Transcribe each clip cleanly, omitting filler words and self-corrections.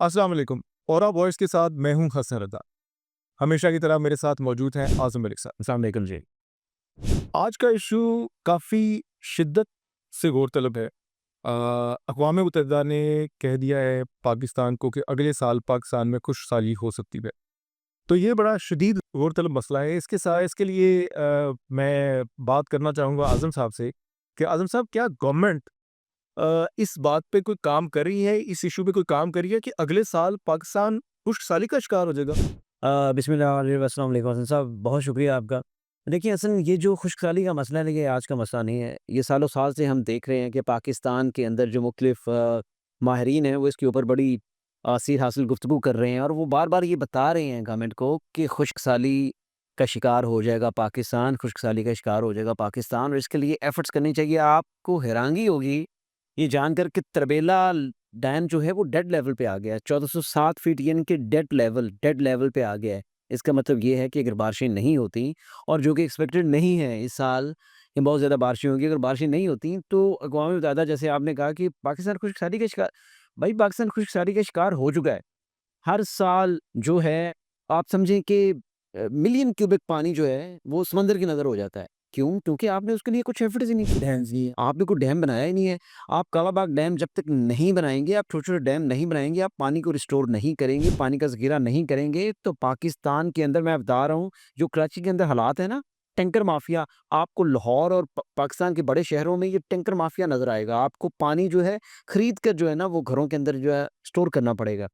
अस्सलाम वालेकुम। औरा वॉइस के साथ मैं हूं हसन रज़ा। हमेशा की तरह मेरे साथ मौजूद हैं आज़म मलिक साहब। अस्सलाम वालेकुम जी। आज का इशू काफ़ी शिद्दत से गौरतलब है। अक़वाम मुत्तहिदा ने कह दिया है पाकिस्तान को कि अगले साल पाकिस्तान में खुशहाली हो सकती है। तो ये बड़ा शदीद गौरतलब मसला है। इसके लिए मैं बात करना चाहूँगा आज़म साहब से कि आज़म साहब, क्या गवर्नमेंट इस बात पे कोई काम कर रही है, इस इशू पे कोई काम कर रही है कि अगले साल पाकिस्तान खुशहाली का शिकार हो जाएगा? बिस्मिल्लाह अस्सलाम वालेकुम हसन साहब, बहुत शुक्रिया आपका। देखिए असल ये जो खुशहाली का मसला है, ये आज का मसला नहीं है। ये सालों साल से हम देख रहे हैं कि पाकिस्तान के अंदर जो मुख्तलिफ माहिरीन हैं, वो इसके ऊपर बड़ी सीर हासिल गुफ्तगू कर रहे हैं और वो बार-बार ये बता रहे हैं गवर्नमेंट को कि खुशहाली का शिकार हो जाएगा पाकिस्तान, खुशहाली का शिकार हो जाएगा पाकिस्तान और इसके लिए एफर्ट्स करनी चाहिए। आपको हैरानगी होगी ये जानकर कि तरबेला डैम जो है वो डेड लेवल पे आ गया है। 1407 फीट यानी कि डेड लेवल पे आ गया है। इसका मतलब ये है कि अगर बारिशें नहीं होती और जो कि एक्सपेक्टेड नहीं है इस साल कि बहुत ज़्यादा बारिशें होंगी, अगर बारिशें नहीं होती तो अक़वाम मुत्तहिदा, जैसे आपने कहा कि पाकिस्तान खुशहाली का शिकार, भाई पाकिस्तान खुशहाली का शिकार हो चुका है। हर साल जो है, आप समझें कि मिलियन क्यूबिक पानी जो है वो समंदर की नज़र हो जाता है। क्यों? क्योंकि आपने उसके लिए कुछ एफर्ट्स ही नहीं किए। डैम जी, आपने कोई डैम बनाया ही नहीं है। आप कालाबाग डैम जब तक नहीं बनाएँगे, आप छोटे-छोटे डैम नहीं बनाएँगे, आप पानी को रिस्टोर नहीं करेंगे, पानी का ज़ख़ीरा नहीं करेंगे, तो पाकिस्तान के अंदर, मैं बता रहा हूँ, जो कराची के अंदर हालात है ना, टैंकर माफ़िया, आपको लाहौर और पाकिस्तान के बड़े शहरों में ये टैंकर माफ़िया नज़र आएगा। आपको पानी जो है खरीद कर जो है ना, वो घरों के अंदर जो है स्टोर करना पड़ेगा।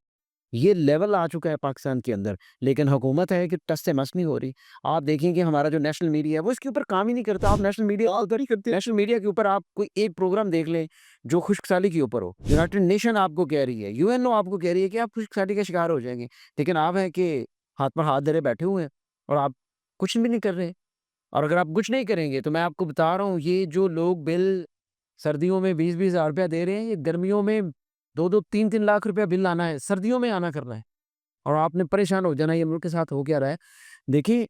ये लेवल आ चुका है पाकिस्तान के अंदर, लेकिन हुकूमत है कि टस से मस नहीं हो रही। आप देखें कि हमारा जो नेशनल मीडिया है, वो इसके ऊपर काम ही नहीं करता। आप नेशनल मीडिया के ऊपर आप कोई एक प्रोग्राम देख लें, जो खुशहाली के ऊपर हो। यूनाइटेड नेशन आपको कह रही है, यूएनओ आपको कह रही है कि आप खुशहाली का शिकार हो जाएँगे। लेकिन आप हैं कि हाथ पर हाथ धरे बैठे हुए हैं और आप कुछ भी नहीं कर रहे। और अगर आप कुछ नहीं करेंगे, तो मैं आपको बता रहा हूँ, ये जो लोग बिल सर्दियों में 20-20 हज़ार रुपया दे रहे हैं, ये गर्मियों में 2-2 3-3 लाख रुपया बिल आना है, सर्दियों में आना करना है और आपने परेशान हो जाना। ये मुल्क के साथ हो क्या रहा है? देखिए,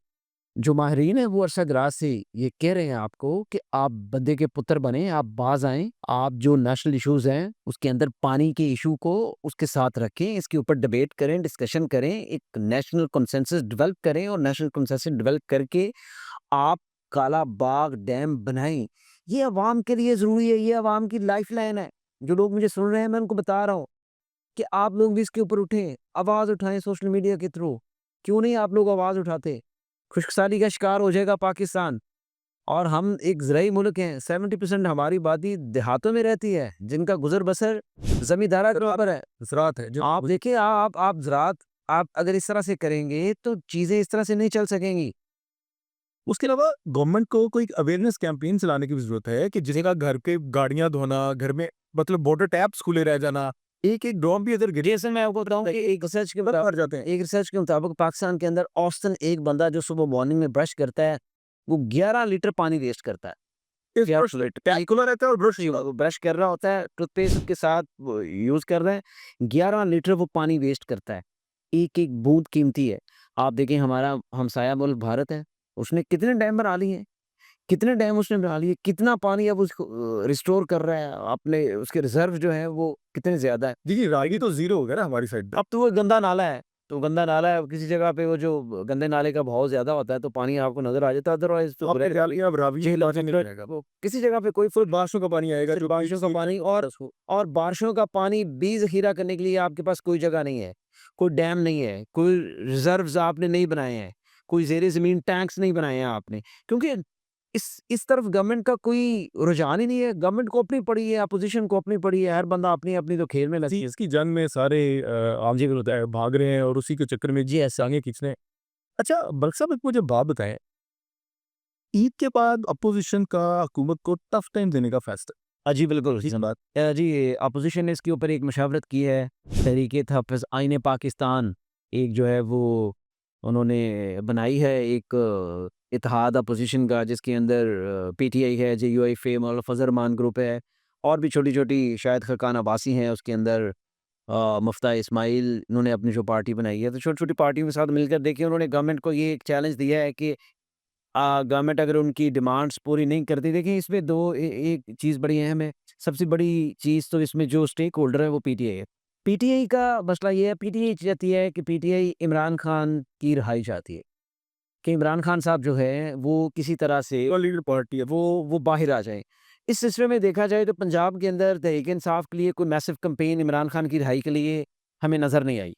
जो माहिरीन हैं वो अरसा-दराज से ये कह रहे हैं आपको कि आप बंदे के पुत्र बनें, आप बाज़ आएँ, आप जो नेशनल इश्यूज़ हैं, उसके अंदर पानी के इश्यू को उसके साथ रखें, इसके ऊपर डिबेट करें, डिस्कशन करें, एक नेशनल कंसेंसस डेवलप करें और नेशनल कंसेंसस डेवलप करके आप काला बाग डैम बनाएँ। ये अवाम के लिए ज़रूरी है, ये अवाम की लाइफ़लाइन है। जो लोग मुझे सुन रहे हैं, मैं उनको बता रहा हूँ कि आप लोग भी इसके ऊपर उठें, आवाज़ उठाएँ सोशल मीडिया के थ्रू। क्यों नहीं आप लोग आवाज़ उठाते? खुशहाली का शिकार हो जाएगा पाकिस्तान और हम एक ज़राई मुल्क हैं, 70% हमारी आबादी देहातों में रहती है, जिनका गुज़र-बसर ज़मींदारा के ऊपर है। ज़राअत है जो आप देखिए, आप ज़राअत, आप अगर इस तरह से करेंगे, तो चीज़ें इस तरह से नहीं चल सकेंगी। उसके अलावा गवर्नमेंट को कोई अवेयरनेस कैंपेन चलाने की भी ज़रूरत है कि जिसका घर के गाड़ियाँ धोना, घर में मतलब वाटर टैप्स खुले रह जाना, एक-एक ड्रॉम भी अगर गिरे जैसे मैं आपको बताऊँ कि मर जाते हैं। एक रिसर्च के मुताबिक पाकिस्तान के अंदर औसतन एक बंदा जो सुबह मॉर्निंग में ब्रश करता है, वो 11 लीटर पानी वेस्ट करता है। इस 11 ब्रश लीटर। टैंक खुला रहता है और ब्रश जी, वो ब्रश कर रहा होता है, टूथपेस्ट के साथ वो यूज़ कर रहे हैं, 11 लीटर वो पानी वेस्ट करता है। एक-एक बूँद कीमती है। आप देखें, हमारा हमसाया मुल्क भारत है, उसने कितने डैम बना लिए हैं, कितने डैम उसने बना लिए, कितना पानी अब उसको रिस्टोर कर रहा है, अपने उसके रिज़र्व जो हैं वो कितने ज़्यादा है। देखिए, रागी तो ज़ीरो हो गया ना हमारी साइड पे। अब तो वो गंदा नाला है, तो गंदा नाला है, किसी जगह पे वो जो गंदे नाले का बहाव ज़्यादा होता है, तो पानी आपको नज़र आ जाता है, अदरवाइज़ तो अब मेरे ख्याल ये अब रावी झील पानी नहीं रहेगा। वो किसी जगह पे कोई सिर्फ बारिशों का पानी आएगा सिर्फ जो बारिशों का पानी और बारिशों का पानी भी ज़ख़ीरा करने के लिए आपके पास कोई जगह नहीं है, कोई डैम नहीं है, कोई रिज़र्व्स आपने नहीं बनाए हैं, कोई ज़ेरे ज़मीन टैंक्स नहीं बनाए हैं आपने। क्योंकि इस तरफ गवर्नमेंट का कोई रुझान ही नहीं है, गवर्नमेंट को अपनी पड़ी है, अपोज़िशन को अपनी पड़ी है, हर बंदा अपनी-अपनी तो खेल में लगी है। इसकी जंग में सारे आम जी होता है भाग रहे हैं और उसी के चक्कर में जी, ऐसा। टांगे खींच रहे हैं। अच्छा बल्क साहब, एक मुझे बात बताएँ, ईद के बाद अपोज़िशन का हुकूमत को टफ टाइम देने का फैसला, जी, बिल्कुल, ठीक बात। जी, अपोज़िशन ने इसके ऊपर एक मशावरत की है, तहरीक-ए-तहफ़्फ़ुज़ आइन पाकिस्तान, एक जो है वो उन्होंने बनाई है, एक इत्तेहाद अपोज़िशन का, जिसके अंदर पीटीआई है, जेयूआई, फेम और फज़ल-रहमान ग्रुप है, और भी छोटी-छोटी शायद खकान अब्बासी हैं उसके अंदर, मुफ्ता इस्माइल, इन्होंने अपनी जो पार्टी बनाई है। तो छोटी-छोटी पार्टियों के साथ मिलकर देखिए, उन्होंने गवर्नमेंट को ये एक चैलेंज दिया है कि गवर्नमेंट अगर उनकी डिमांड्स पूरी नहीं करती, देखिए इसमें एक चीज़ बड़ी अहम है। सबसे बड़ी चीज़ तो इसमें जो स्टेक होल्डर है वो पीटीआई है। पीटीआई का मसला ये है, पीटीआई चाहती है कि पीटीआई इमरान खान की रिहाई चाहती है, कि इमरान खान साहब जो हैं वो किसी तरह से लीडर पार्टी है। वो बाहर आ जाएँ। इस सिलसिले में देखा जाए तो पंजाब के अंदर तहरीक-ए-इंसाफ के लिए कोई मैसिव कैंपेन इमरान खान की रिहाई के लिए हमें नज़र नहीं आई।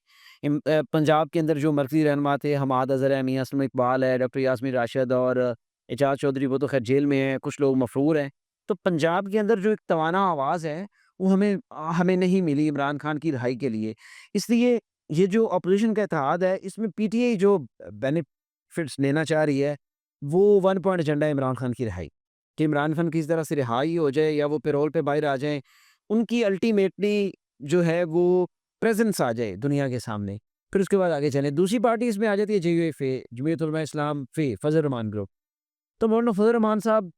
पंजाब के अंदर जो मरकज़ी रहनुमा थे, हमाद अज़हर है, मियाँ असलम इकबाल है, डॉक्टर यास्मीन राशिद और एजाज़ चौधरी, वो तो ख़ैर जेल में हैं, कुछ लोग मफ़रूर हैं। तो पंजाब के अंदर जो एक तवाना आवाज़ है, वो हमें नहीं मिली इमरान खान की रिहाई के लिए। इसलिए ये जो अपोज़िशन का इत्तेहाद है, इसमें पीटीआई जो बेनिफिट्स लेना चाह रही है, वो वन पॉइंट एजेंडा है इमरान खान की रिहाई। कि इमरान खान किसी तरह से रिहाई हो जाए या वो पैरोल पे बाहर आ जाएँ, उनकी अल्टीमेटली जो है वो प्रेज़ेंस आ जाए दुनिया के सामने। फिर उसके बाद आगे चलें। दूसरी पार्टी इसमें आ जाती है जेयूएफए, जमीयत उलमा इस्लाम फ़े, फज़ल रहमान ग्रुप। तो मौलाना फज़ल रहमान साहब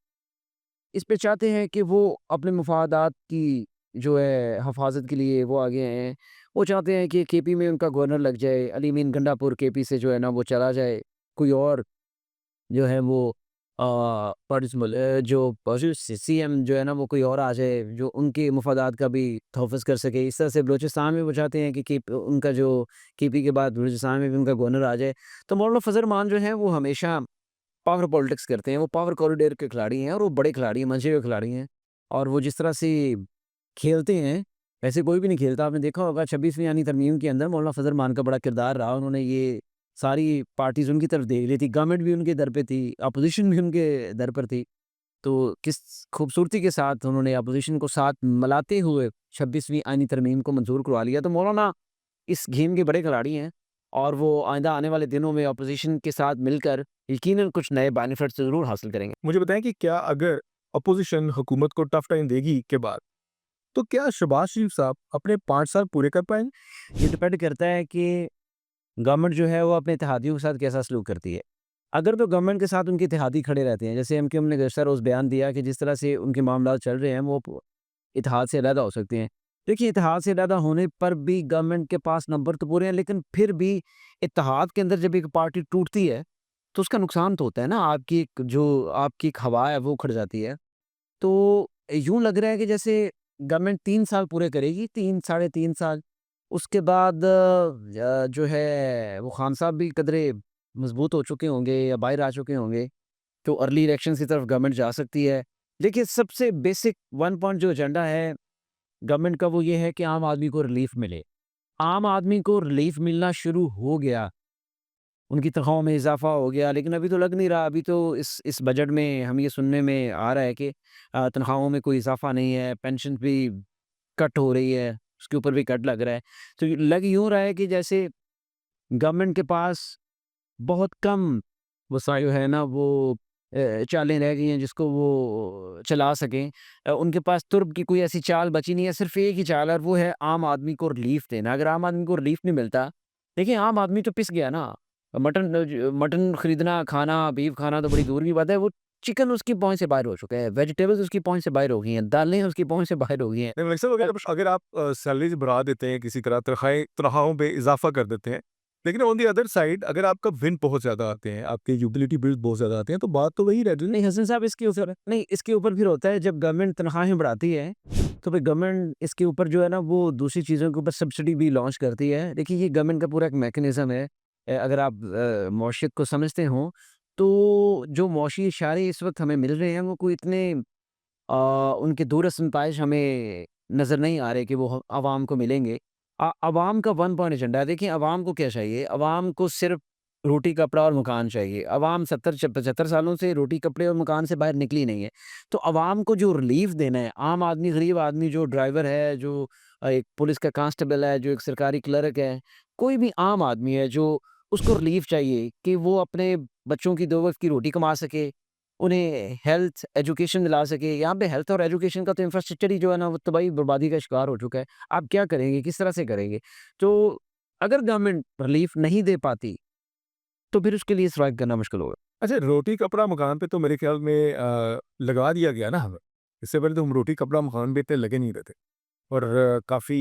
इस पे चाहते हैं कि वो अपने मफादात की जो है हिफाज़त के लिए वो आगे आए हैं। वो चाहते हैं कि केपी में उनका गवर्नर लग जाए, अली मीन गंडापुर केपी से जो है ना वो चला जाए, कोई और जो है वो जो सीएम जो है ना वो कोई और आ जाए जो उनके मफादात का भी तहफ़्फ़ुज़ कर सके। इस तरह से बलूचिस्तान में वो चाहते हैं कि उनका जो केपी के बाद बलूचिस्तान में भी उनका गवर्नर आ जाए। तो मौलाना फज़ल रहमान जो हैं वो हमेशा पावर पॉलिटिक्स करते हैं, वो पावर कॉरिडोर के खिलाड़ी हैं और वो बड़े खिलाड़ी हैं, मंझे हुए खिलाड़ी हैं। और वो जिस तरह से खेलते हैं, वैसे कोई भी नहीं खेलता। आपने देखा होगा 26वीं यानी तरमीम के अंदर मौलाना फज़ल रहमान का बड़ा किरदार रहा। उन्होंने ये सारी पार्टीज़ उनकी तरफ देख ली थी, गवर्नमेंट भी उनके दर पे थी, अपोज़िशन भी उनके दर पर थी। तो किस खूबसूरती के साथ उन्होंने अपोज़िशन को साथ मिलाते हुए 26वीं आईनी तरमीम को मंज़ूर करवा लिया। तो मौलाना इस गेम के बड़े खिलाड़ी हैं और वो आइंदा आने वाले दिनों में अपोज़िशन के साथ मिलकर यकीनन कुछ नए बेनिफिट्स ज़रूर हासिल करेंगे। मुझे बताएं कि क्या अगर अपोजिशन हुकूमत को टफ टाइम देगी के बाद, तो क्या शहबाज शरीफ साहब अपने 5 साल पूरे कर पाएंगे? ये डिपेंड करता है कि गवर्नमेंट जो है वो अपने इत्तेहादियों के साथ कैसा सलूक करती है। अगर तो गवर्नमेंट के साथ उनके इत्तेहादी खड़े रहते हैं, जैसे एमक्यूएम ने गुज़श्ता रोज़ बयान दिया कि जिस तरह से उनके मामलात चल रहे हैं, वो इत्तेहाद से अलहदा हो सकते हैं। देखिए, इत्तेहाद से अलहदा होने पर भी गवर्नमेंट के पास नंबर तो पूरे हैं, लेकिन फिर भी इत्तेहाद के अंदर जब एक पार्टी टूटती है, तो उसका नुकसान तो होता है ना, आपकी एक हवा है, वो उखड़ जाती है। तो यूँ लग रहा है कि जैसे गवर्नमेंट 3 साल पूरे करेगी, 3 साढ़े 3 साल। उसके बाद जो है वो खान साहब भी कदरे मज़बूत हो चुके होंगे या बाहर आ चुके होंगे, तो अर्ली इलेक्शंस की तरफ गवर्नमेंट जा सकती है। देखिए, सबसे बेसिक 1 पॉइंट जो एजेंडा है गवर्नमेंट का वो ये है कि आम आदमी को रिलीफ़ मिले। आम आदमी को रिलीफ़ मिलना शुरू हो गया, उनकी तनख्वाहों में इज़ाफ़ा हो गया, लेकिन अभी तो लग नहीं रहा। अभी तो इस बजट में हम ये सुनने में आ रहा है कि तनख्वाहों में कोई इज़ाफ़ा नहीं है, पेंशन भी कट हो रही है, उसके ऊपर भी कट लग रहा है। तो लग यूँ रहा है कि जैसे गवर्नमेंट के पास बहुत कम वसाइल है ना वो चालें रह गई हैं जिसको वो चला सकें। उनके पास तुर्क की कोई ऐसी चाल बची नहीं है, सिर्फ़ एक ही चाल है और वो है आम आदमी को रिलीफ़ देना। अगर आम आदमी को रिलीफ़ नहीं मिलता, देखिए आम आदमी तो पिस गया ना। मटन खरीदना, खाना, बीफ खाना तो बड़ी दूर की बात है, वो चिकन उसकी पहुँच से बाहर हो चुका है, वेजिटेबल्स उसकी पहुँच से बाहर हो गई हैं, दालें उसकी पहुँच से बाहर हो गई हैं। नहीं, मलिक साहब, अगर आप सैलरीज बढ़ा देते हैं, किसी तरह तनख्वाहों पे इजाफा कर देते हैं, लेकिन ऑन दी अदर साइड अगर आपका बिल बहुत ज़्यादा आते हैं, आपके यूटिलिटी बिल्स बहुत ज़्यादा आते हैं, तो बात तो वही रह जाती है। नहीं हसन साहब, इसके ऊपर फिर होता है जब गवर्नमेंट तनख्वाहें बढ़ाती है, तो फिर गवर्नमेंट इसके ऊपर जो है ना वो दूसरी चीज़ों के ऊपर सब्सिडी भी लॉन्च करती है। देखिए, ये गवर्नमेंट का पूरा एक मैकेनिज़्म है। अगर आप मौशियत को समझते हों, तो जो मौशी इशारे इस वक़्त हमें मिल रहे हैं वो कोई इतने उनके दूरअज़ नताइज हमें नज़र नहीं आ रहे कि वो आवाम को मिलेंगे। अवाम का वन पॉइंट एजेंडा है। देखिए, अवाम को क्या चाहिए? अवाम को सिर्फ़ रोटी, कपड़ा और मकान चाहिए। अवाम 75 सालों से रोटी, कपड़े और मकान से बाहर निकली नहीं है। तो अवाम को जो रिलीफ़ देना है, आम आदमी, गरीब आदमी, जो ड्राइवर है, जो एक पुलिस का कांस्टेबल है, जो एक सरकारी क्लर्क है, कोई भी आम आदमी है जो उसको रिलीफ़ चाहिए कि वो अपने बच्चों की 2 वक़्त की रोटी कमा सके, उन्हें हेल्थ, एजुकेशन दिला सके। यहाँ पे हेल्थ और एजुकेशन का तो इंफ्रास्ट्रक्चर ही जो है ना वो तबाही बर्बादी का शिकार हो चुका है। आप क्या करेंगे? किस तरह से करेंगे? तो अगर गवर्नमेंट रिलीफ़ नहीं दे पाती, तो फिर उसके लिए सर्वाइव करना मुश्किल होगा। अच्छा, रोटी, कपड़ा, मकान पे तो मेरे ख्याल में लगा दिया गया ना हमें। इससे पहले तो हम रोटी, कपड़ा, मकान पे इतने लगे नहीं रहते और काफ़ी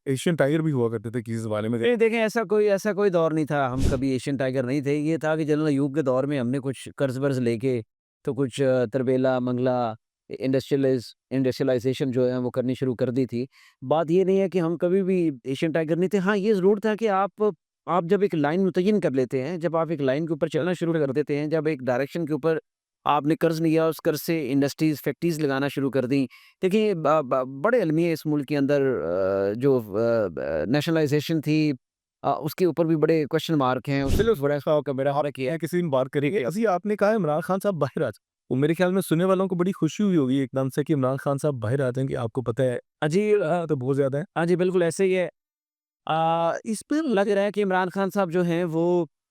एशियन टाइगर भी हुआ करते थे किसी ज़माने में। नहीं देखें, ऐसा कोई दौर नहीं था, हम कभी एशियन टाइगर नहीं थे। ये था कि जनरल अयूब के दौर में हमने कुछ कर्ज़-वर्ज़ लेके तो कुछ तरबेला, मंगला इंडस्ट्रियलाइजेशन जो है वो करनी शुरू कर दी थी। बात ये नहीं है कि हम कभी भी एशियन टाइगर नहीं थे। हाँ, ये ज़रूर था कि आप जब एक लाइन मुतय्यन कर लेते हैं, जब आप एक लाइन के ऊपर चलना शुरू कर देते हैं, जब एक डायरेक्शन के ऊपर आपने कर्ज़ लिया, उस कर्ज़ से इंडस्ट्रीज़, फैक्ट्रीज़ लगाना शुरू कर दी। देखिए ब ब बड़े अलमिया इस मुल्क के अंदर जो नेशनलाइज़ेशन थी उसके ऊपर भी बड़े क्वेश्चन मार्क हैं। चलो बड़ा थोड़ा-सा का बेड़ा आप गर्क किया है। किसी दिन बात करेंगे। अभी आपने कहा इमरान खान साहब बाहर आ जाए, वो मेरे ख्याल में सुनने वालों को बड़ी खुशी हुई होगी एकदम से कि इमरान खान साहब बाहर आ जाएँगे, आपको पता है जी तो बहुत ज़्यादा है। हाँ जी, बिल्कुल ऐसे ही है। इस पे लग रहा है कि इमरान खान साहब जो हैं वो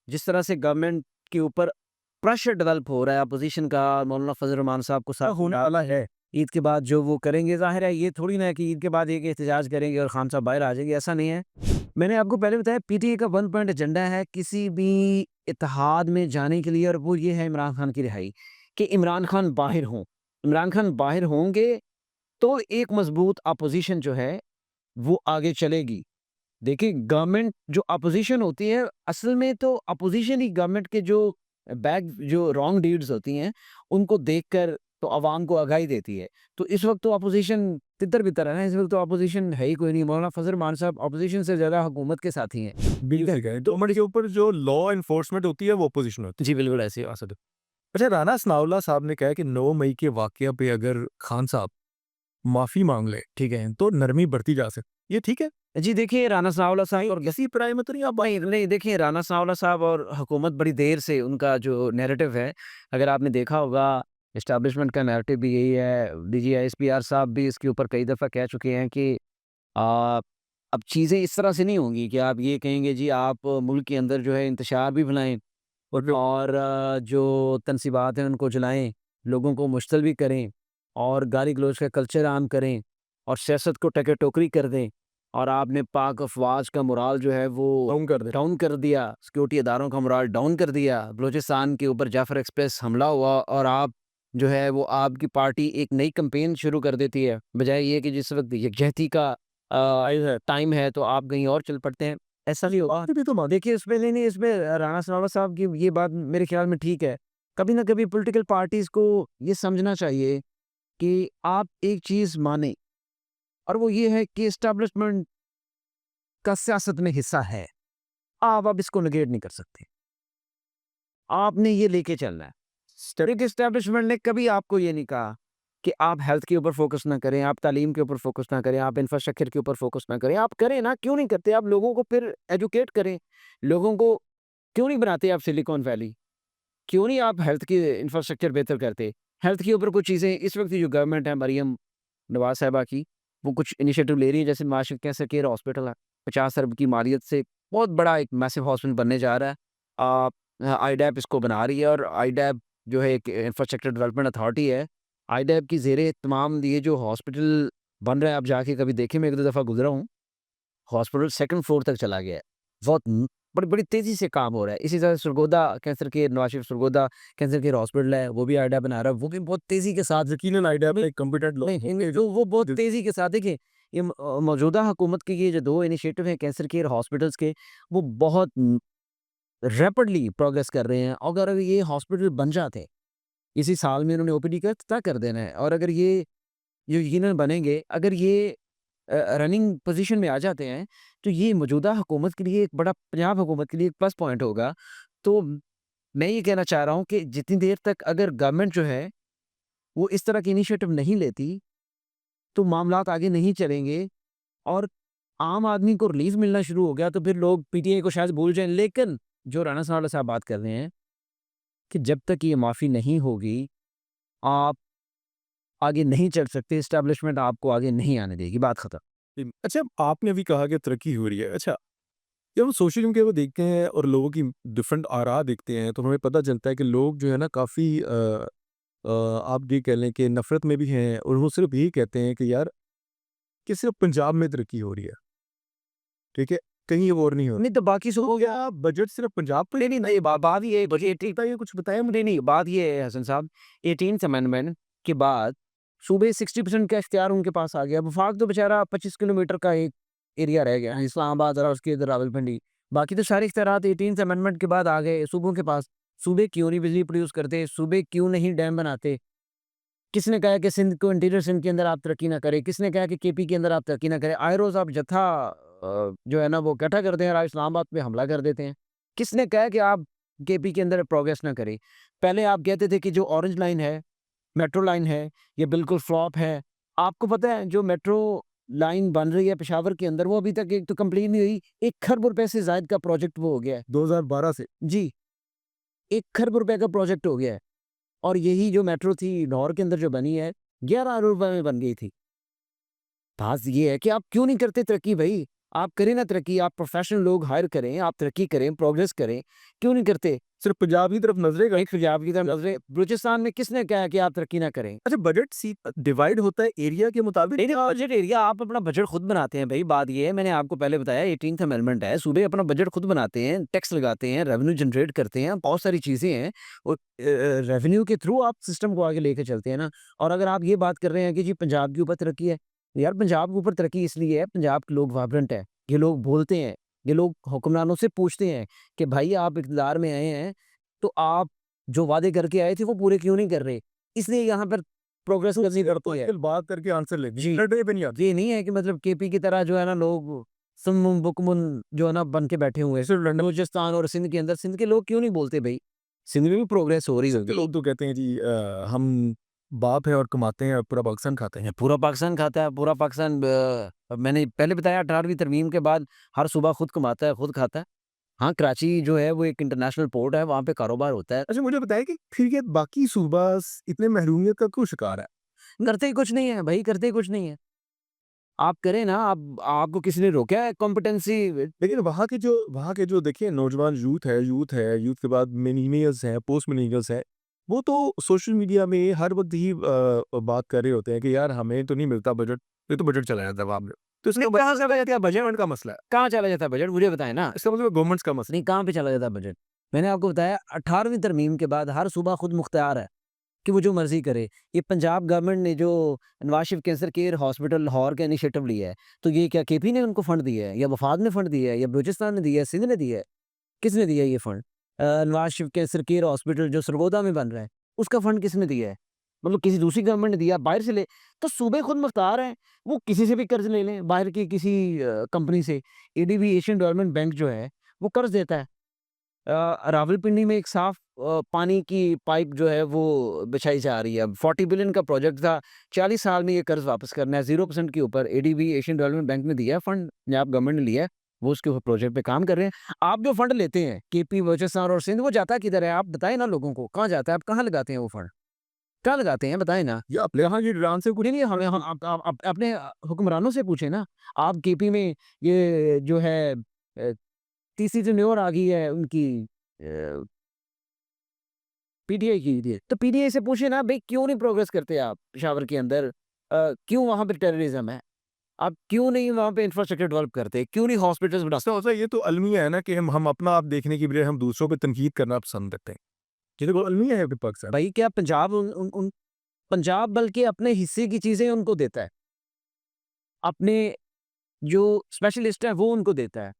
जिस तरह से गवर्नमेंट के ऊपर प्रेशर डेवलप हो रहा है अपोजिशन का, मौलाना फजल रहमान साहब को साथ होने वाला है। ईद के बाद जो वो करेंगे, ज़ाहिर है ये थोड़ी ना है कि ईद के बाद एक एहतजाज करेंगे और खान साहब बाहर आ जाएंगे, ऐसा नहीं है। मैंने आपको पहले बताया पीटीआई का वन पॉइंट एजेंडा है किसी भी इत्तेहाद में जाने के लिए, और वो ये है इमरान खान की रिहाई, कि इमरान खान बाहर हों। इमरान खान बाहर होंगे तो एक मजबूत अपोजिशन जो है वो आगे चलेगी। देखिए गवर्नमेंट जो अपोजिशन होती है, असल में तो अपोजिशन ही गवर्नमेंट के जो रॉन्ग डीड्स होती हैं उनको देखकर तो अवाम को आगाही देती है। तो इस वक्त तो अपोजिशन तितर-बितर है ना, इस वक्त तो अपोजिशन है ही कोई नहीं। मौलाना फजल रहमान साहब अपोजिशन से ज़्यादा हुकूमत के साथी हैं। बिल्कुल है। गवर्नमेंट के ऊपर जो लॉ एनफोर्समेंट होती है वो अपोजिशन होती जी, बिल्कुल ऐसे ही। है। अच्छा, राणा सनाउल्लाह साहब ने कहा कि 9 मई के वाक़या पे अगर खान साहब माफ़ी माँग लें, ठीक है, तो नरमी बढ़ती जा सकती ये ठीक है? जी, देखिए राना सावला साहब और किसी प्राय में तो नहीं आप नहीं, नहीं देखिए राना सावला साहब और हुकूमत बड़ी देर से उनका जो नैरेटिव है, अगर आपने देखा होगा एस्टैब्लिशमेंट का नैरेटिव भी यही है। डीजी साहब भी इसके ऊपर कई दफ़ा कह चुके हैं कि अ, अब चीज़ें इस तरह से नहीं होंगी कि आप ये कहेंगे जी आप मुल्क के अंदर जो है इंतशार भी फैलाएँ और जो और जो तनसीबात हैं उनको जलाएँ, लोगों को मुश्तल भी करें और गाली-गलौज का कल्चर आम करें और सियासत को टके-टोकरी कर दें, और आपने पाक अफ़वाज का मोराल जो है वो डाउन कर दें। डाउन कर दिया, सिक्योरिटी इदारों का मोराल डाउन कर दिया। बलूचिस्तान के ऊपर जाफ़र एक्सप्रेस हमला हुआ और आप जो है वो आपकी पार्टी एक नई कैंपेन शुरू कर देती है, बजाय ये कि जिस वक़्त यकजहती का टाइम है तो आप कहीं और चल पड़ते हैं। ऐसा नहीं होगा। भी तो मान देखिए इसमें नहीं, नहीं इसमें राणा सनावला साहब की ये बात मेरे ख़्याल में ठीक है। कभी ना कभी पॉलिटिकल पार्टीज़ को ये समझना चाहिए कि आप एक चीज़ मानें, और वो ये है कि एस्टेब्लिशमेंट का सियासत में हिस्सा है। आप अब इसको नेगेट नहीं कर सकते। आपने ये लेके चलना है। एक एस्टेब्लिशमेंट ने कभी आपको ये नहीं कहा कि आप हेल्थ के ऊपर फ़ोकस ना करें, आप तालीम के ऊपर फ़ोकस ना करें, आप इंफ्रास्ट्रक्चर के ऊपर फ़ोकस ना करें। आप करें ना, क्यों नहीं करते? आप लोगों को फिर एजुकेट करें। लोगों को क्यों नहीं बनाते आप सिलिकॉन वैली? क्यों नहीं आप हेल्थ की इंफ्रास्ट्रक्चर बेहतर करते? हेल्थ के ऊपर कुछ चीज़ें इस वक़्त की जो गवर्नमेंट है मरियम नवाज़ साहिबा की, वो कुछ इनिशिएटिव ले रही है, जैसे माशर कैंसर केयर हॉस्पिटल है। 50 अरब की मालियत से बहुत बड़ा एक मैसिव हॉस्पिटल बनने जा रहा है। आईडैप इसको बना रही है, और आईडैप जो है एक इंफ्रास्ट्रक्चर डेवलपमेंट अथॉरिटी है। आईडैप की ज़ेरे तमाम ये जो हॉस्पिटल बन रहा है, आप जाके कभी देखें, मैं 1-2 दफ़ा गुज़रा हूँ। हॉस्पिटल 2nd फ्लोर तक चला गया है। बहुत बड़ी बड़ी तेज़ी से काम हो रहा है। इसी तरह Sargodha cancer care, Nawaz Sharif Sargodha cancer care hospital है, वो भी आईडा बना रहा है। वो भी बहुत तेज़ी के साथ यकीनन आइडिया में एक कंप्यूटर नहीं, नहीं, जो वो बहुत तेज़ी के साथ देखिए, मौजूदा हुकूमत के ये जो 2 इनिशिएटिव हैं कैंसर केयर हॉस्पिटल्स के, वो बहुत रैपिडली प्रोग्रेस कर रहे हैं। अगर ये हॉस्पिटल बन जाते, इसी साल में इन्होंने ओपीडी का इफ्तिताह कर देना है, और अगर ये यकीनन बनेंगे, अगर ये रनिंग पोज़ीशन में आ जाते हैं, तो ये मौजूदा हुकूमत के लिए एक बड़ा, पंजाब हुकूमत के लिए एक प्लस पॉइंट होगा। तो मैं ये कहना चाह रहा हूँ कि जितनी देर तक अगर गवर्नमेंट जो है, वो इस तरह की इनिशिएटिव नहीं लेती, तो मामलात आगे नहीं चलेंगे, और आम आदमी को रिलीफ मिलना शुरू हो गया, तो फिर लोग पीटीआई को शायद भूल जाएँ। लेकिन जो राणा सनाउल्लाह साहब बात कर रहे हैं कि जब तक ये माफ़ी नहीं होगी, आप आगे नहीं चल सकते, एस्टेब्लिशमेंट आपको आगे नहीं आने देगी, बात खत्म। अच्छा, आपने अभी कहा कि तरक्की हो रही है। अच्छा, जब हम सोशल मीडिया पे देखते हैं और लोगों की डिफरेंट आरा देखते हैं, तो हमें पता चलता है कि लोग जो है ना काफ़ी आप ये कह लें कि नफ़रत में भी हैं और वो सिर्फ़ यही कहते हैं कि यार, कि सिर्फ़ पंजाब में तरक्की हो रही है, ठीक है? कहीं और नहीं हो रही। नहीं तो बाकी तो क्या बजट सिर्फ़ पंजाब पे नहीं, नहीं, नहीं, बात ये बजट ठीक था, ये कुछ बताया मुझे नहीं, बात ये है हसन साहब, 18th अमेंडमेंट के बाद सूबे 60% का इख्तियार उनके पास आ गया। वफाक तो बेचारा 25 किलोमीटर का एक एरिया रह गया है, इस्लामाबाद और उसके इधर रावलपिंडी। बाकी तो सारे इख्तियारात 18th अमेंडमेंट के बाद आ गए सूबों के पास। सूबे क्यों नहीं बिजली प्रोड्यूस करते? सूबे क्यों नहीं डैम बनाते? किसने कहा कि सिंध को इंटीरियर सिंध के अंदर आप तरक्की ना करें, किसने कहा कि केपी के अंदर आप तरक्की ना करें। आए रोज़ आप जत्था जो है ना वो इकट्ठा करते हैं और इस्लामाबाद पे हमला कर देते हैं। किसने कहा कि आप केपी के अंदर प्रोग्रेस ना करें। पहले आप कहते थे कि जो ऑरेंज लाइन है, मेट्रो लाइन है, ये बिल्कुल फ्लॉप है। आपको पता है जो मेट्रो लाइन बन रही है पेशावर के अंदर, वो अभी तक एक तो कंप्लीट नहीं हुई। 1 खरब रुपए से ज़ायद का प्रोजेक्ट वो हो गया है। 2012 से। जी, 1 खरब रुपए का प्रोजेक्ट हो गया है। और यही जो मेट्रो थी लाहौर के अंदर जो बनी है, 11 अरब रुपए में बन गई थी। बात ये है कि आप क्यों नहीं करते तरक्की भई? आप करें ना तरक्की, आप प्रोफ़ेशनल लोग हायर करें, आप तरक्की करें, प्रोग्रेस करें, क्यों नहीं करते? सिर्फ पंजाब की तरफ नजरें गई। एक पंजाब की तरफ नज़रें बलूचिस्तान में किसने कहा कि आप तरक्की ना करें? अच्छा, बजट सी डिवाइड होता है एरिया के मुताबिक। नहीं, नहीं, बजट एरिया आप अपना बजट खुद बनाते हैं भई, बात ये है मैंने आपको पहले बताया 18th अमेंडमेंट है, सूबे अपना बजट खुद बनाते हैं, टैक्स लगाते हैं, रेवेन्यू जनरेट करते हैं, बहुत सारी चीज़ें हैं और रेवेन्यू के थ्रू आप सिस्टम को आगे लेके चलते हैं ना। और अगर आप ये बात कर रहे हैं कि जी पंजाब के ऊपर तरक्की है, यार पंजाब के ऊपर तरक्की इसलिए है, पंजाब के लोग वाइब्रेंट है, ये लोग बोलते हैं, ये लोग हुक्मरानों से पूछते हैं कि भाई आप इक़्तिदार में आए हैं, तो आप जो वादे करके आए थे वो पूरे क्यों नहीं कर रहे? इसलिए यहाँ पर प्रोग्रेस करनी पड़ती है। फिर बात करके आंसर ले जी। डे पे नहीं आती। ये नहीं है कि मतलब केपी की तरह जो है ना लोग सुम्मुन बुकमुन जो है ना बन के बैठे हुए हैं। सिर्फ बलूचिस्तान और सिंध के अंदर, सिंध के लोग क्यों नहीं बोलते भई? सिंध में भी प्रोग्रेस हो रही के होगी। लोग तो कहते हैं जी हम बाप है और कमाते हैं और पूरा पाकिस्तान खाते हैं। पूरा पाकिस्तान खाता है, पूरा पाकिस्तान मैंने पहले बताया 18वीं तरमीम के बाद हर सूबा खुद कमाता है, खुद खाता है। हाँ, कराची जो है वो एक इंटरनेशनल पोर्ट है, वहाँ पे कारोबार होता है। अच्छा, मुझे बताएं कि फिर ये बाकी सूबास इतने महरूमियत का क्यों शिकार है? करते ही कुछ नहीं है भई, करते ही कुछ नहीं है। आप करें ना, आप आपको किसी ने रोका है कॉम्पिटेंसी लेकिन वहाँ के जो देखिए नौजवान यूथ के बाद मिलेनियल्स हैं, पोस्ट मिलेनियल्स हैं, वो तो सोशल मीडिया में हर वक्त ही बात कर रहे होते हैं कि यार हमें तो नहीं मिलता बजट, ये तो बजट चला जाता है वहाँ पे। तो इसका कहाँ से बजट गवर्नमेंट का मसला है, कहाँ चला जाता है बजट? मुझे बताएँ ना। इसका मतलब गवर्नमेंट का मसला नहीं, कहाँ पे चला जाता है बजट? मैंने आपको बताया 18वीं तरमीम के बाद हर सूबा खुद मुख्तियार है कि वो जो मर्ज़ी करे। ये पंजाब गवर्नमेंट ने जो Nawaz Sharif cancer care hospital Lahore का इनिशिएटिव लिया है, तो ये क्या केपी ने उनको फंड दिया है या वफाक ने फंड दिया है या बलूचिस्तान ने दिया है, सिंध ने दिया है? किसने दिया है ये fund? Nawaz Sharif cancer care hospital जो सरगोदा में बन रहा है, उसका फंड किसने दिया है? मतलब किसी दूसरी गवर्नमेंट ने दिया, बाहर से ले तो सूबे खुद मुख्तार हैं, वो किसी से भी कर्ज़ ले लें, बाहर की किसी कंपनी से। एडीबी एशियन डेवलपमेंट बैंक जो है, वो कर्ज़ देता है। रावलपिंडी में एक साफ पानी की पाइप जो है वो बिछाई जा रही है। अब 40 बिलियन का प्रोजेक्ट था, 40 साल में ये कर्ज़ वापस करना है 0% के ऊपर। एडीबी एशियन डेवलपमेंट बैंक ने दिया है फंड, पंजाब गवर्नमेंट ने लिया है, वो उसके ऊपर प्रोजेक्ट पे काम कर रहे हैं। आप जो फंड लेते हैं, केपी, बलूचिस्तान और सिंध, वो जाता किधर है? आप बताएँ ना लोगों को, कहाँ जाता है? आप कहाँ लगाते हैं वो फंड? कहाँ लगाते हैं बताएँ ना? या अपने यहाँ की ईरान से कुछ नहीं, नहीं, हमें हम आप अपने हुक्मरानों से पूछें ना। आप केपी में ये जो है तीसरी टेन्योर आ गई है उनकी अ पीटीआई की थी। तो पीटीआई से पूछिए ना भई क्यों नहीं प्रोग्रेस करते आप पेशावर के अंदर? क्यों वहाँ पे टेररिज्म है? आप क्यों नहीं वहाँ पे इंफ्रास्ट्रक्चर डेवलप करते? क्यों नहीं हॉस्पिटल्स बनाते? ऐसा होता है, ये तो अलमिया है ना कि हम अपना आप देखने की बजाय हम दूसरों पे तनकीद करना पसंद करते हैं। ये तो अलमिया है विपक्ष सर। भई क्या पंजाब उन उन उन पंजाब बल्कि अपने हिस्से की चीज़ें उनको देता है। अपने जो स्पेशलिस्ट है वो उनको देता है।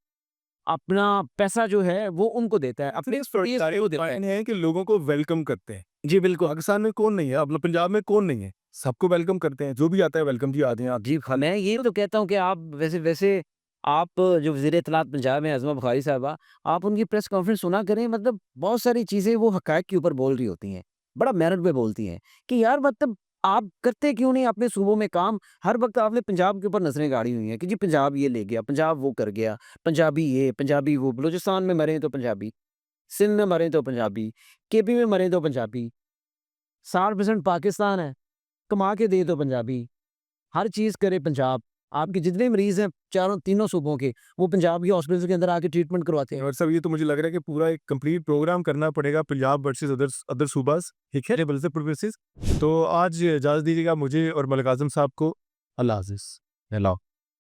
अपना पैसा जो है वो उनको देता है। अपने सारे को देता है। पॉइंट है कि लोगों को वेलकम करते हैं। जी, बिल्कुल। पाकिस्तान में कौन नहीं है, मतलब पंजाब में कौन नहीं है, सबको वेलकम करते हैं, जो भी आता है वेलकम जी, आते हैं आप। जी, मैं ये तो कहता हूँ कि आप वैसे वैसे आप जो वज़ीर इत्तलात पंजाब हैं आज़मा बुखारी साहिबा, आप उनकी प्रेस कॉन्फ्रेंस सुना करें, मतलब बहुत सारी चीज़ें वो हक़ाइक़ के ऊपर बोल रही होती हैं। बड़ा मेरिट पे बोलती हैं कि यार मतलब आप करते क्यों नहीं अपने सूबों में काम? हर वक़्त आपने पंजाब के ऊपर नज़रें गाड़ी हुई हैं कि जी पंजाब ये ले गया, पंजाब वो कर गया, पंजाबी ये, पंजाबी वो, बलूचिस्तान में मरे तो पंजाबी, सिंध में मरे तो पंजाबी, केपी में मरे तो पंजाबी, 60% पाकिस्तान है, कमा के दे तो पंजाबी। हर चीज़ करे पंजाब। आपके जितने मरीज़ हैं चारों तीनों सूबों के, वो पंजाब के हॉस्पिटल्स के अंदर आके ट्रीटमेंट करवाते हैं। और सब ये तो मुझे लग रहा है कि पूरा एक कंप्लीट प्रोग्राम करना पड़ेगा Punjab versus others other subas, ठीक है, लेवल से प्रोग्रेसेस। तो आज इजाज़त दीजिएगा मुझे और मलिक आज़म साहब को। अल्लाह हाफ़िज़। हेलो।